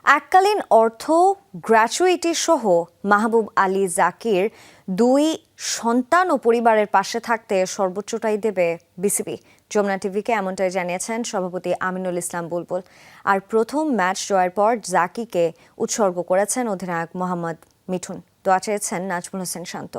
এককালীন অর্থ গ্র্যাচুইটি সহ মাহবুব আলী জাকির দুই সন্তান ও পরিবারের পাশে থাকতে সর্বোচ্চটাই দেবে বিসিবি। যমুনা টিভিকে এমনটাই জানিয়েছেন সভাপতি আমিনুল ইসলাম বুলবুল। আর প্রথম ম্যাচ জয়ের পর জাকিকে উৎসর্গ করেছেন অধিনায়ক মোহাম্মদ মিঠুন। দোয়া চেয়েছেন নাজমুল হোসেন শান্ত।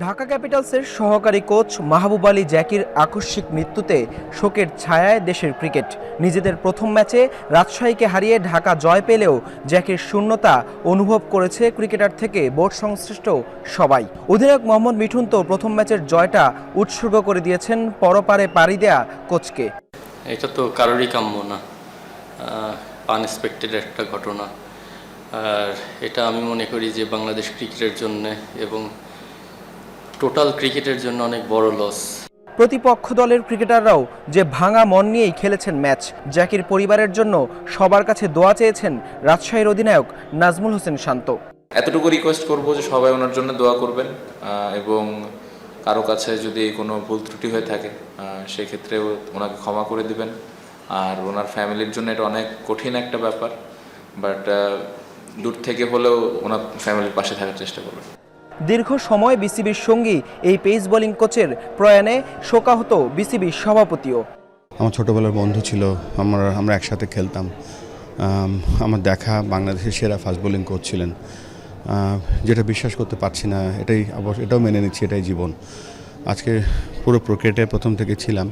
ঢাকা ক্যাপিটালসের সহকারী কোচ মাহবুব আলী জাকির আকস্মিক মৃত্যুতে শোকের ছায়ায় দেশের ক্রিকেট। নিজেদের প্রথম ম্যাচে রাজশাহীকে হারিয়ে ঢাকা জয় পেলেও জাকির শূন্যতা অনুভব করেছে ক্রিকেটার থেকে বোর্ড সংশ্লিষ্ট সবাই। অধিনায়ক মোহাম্মদ মিঠুন তো প্রথম ম্যাচের জয়টা উৎসর্গ করে দিয়েছেন পরপারে পাড়ি দেয়া কোচকে। এটা তো কারোরই কাম্য না, আনএক্সপেক্টেড একটা ঘটনা। আর এটা আমি মনে করি যে বাংলাদেশ ক্রিকেটের জন্য এবং টোটাল ক্রিকেটের জন্য অনেক বড় লস। প্রতিপক্ষ দলের ক্রিকেটাররাও যে ভাঙা মন নিয়েই খেলেছেন ম্যাচ। জাকির পরিবারের জন্য সবার কাছে দোয়া চেয়েছেন রাজশাহীর অধিনায়ক নাজমুল হোসেন শান্ত। এতটুকু রিকোয়েস্ট করব যে সবাই ওনার জন্য দোয়া করবেন এবং কারো কাছে যদি কোনো ভুল ত্রুটি হয়ে থাকে সেক্ষেত্রেও ওনাকে ক্ষমা করে দিবেন। আর ওনার ফ্যামিলির জন্য এটা অনেক কঠিন একটা ব্যাপার, বাট দূর থেকে হলেও ওনার ফ্যামিলির পাশে থাকার চেষ্টা করবেন। দীর্ঘ সময় বিসিবির সঙ্গী এই পেস বোলিং কোচের প্রয়াণে শোকাহত বিসিবির সভাপতিও। আমার ছোটোবেলার বন্ধু ছিল, আমরা একসাথে খেলতাম। আমার দেখা বাংলাদেশের সেরা ফাস্ট বোলিং কোচ ছিলেন, যেটা বিশ্বাস করতে পারছি না। এটাও মেনে নিচ্ছি, এটাই জীবন। আজকে পুরো প্রক্রিয়াটায় প্রথম থেকে ছিলাম,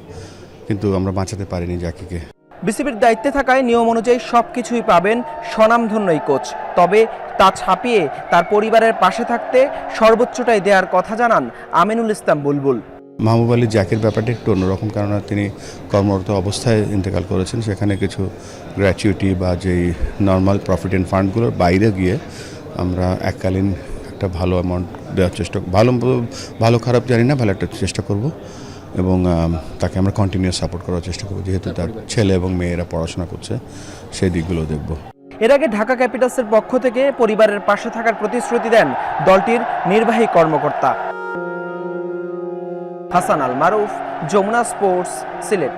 কিন্তু আমরা বাঁচাতে পারিনি জাকিকে। বিসিবির দায়িত্বে থাকায় নিয়ম অনুযায়ী সবকিছুই পাবেন স্বনামধন্য এই কোচ। তবে তা ছাপিয়ে তার পরিবারের পাশে থাকতে সর্বোচ্চটাই দেওয়ার কথা জানান আমিনুল ইসলাম বুলবুল। মাহবুব আলী জাকির ব্যাপারটা একটু অন্যরকম, কারণ তিনি কর্মরত অবস্থায় ইন্তেকাল করেছেন। সেখানে কিছু গ্র্যাচুইটি বা যেই নর্মাল প্রফিট অ্যান্ড ফান্ডগুলোর বাইরে গিয়ে আমরা এককালীন একটা ভালো অ্যামাউন্ট দেওয়ার চেষ্টা, ভালো খারাপ জানি না, ভালো একটা চেষ্টা করব এবং তাকে আমরা কন্টিনিউয়াস সাপোর্ট করার চেষ্টা করব, যেহেতু তার ছেলে এবং মেয়েরা পড়াশোনা করছে, সেই দিকগুলো দেখব। এর আগে ঢাকা ক্যাপিটালসের পক্ষ থেকে পরিবারের পাশে থাকার প্রতিশ্রুতি দেন দলটির নির্বাহী কর্মকর্তা। হাসান আল মারুফ, যমুনা স্পোর্টস, সিলেট।